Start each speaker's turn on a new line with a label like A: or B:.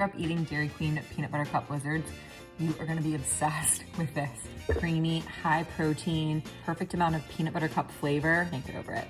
A: Up eating Dairy Queen peanut butter cup blizzards, you are gonna be obsessed with this. Creamy, high protein, perfect amount of peanut butter cup flavor. Can't get over it.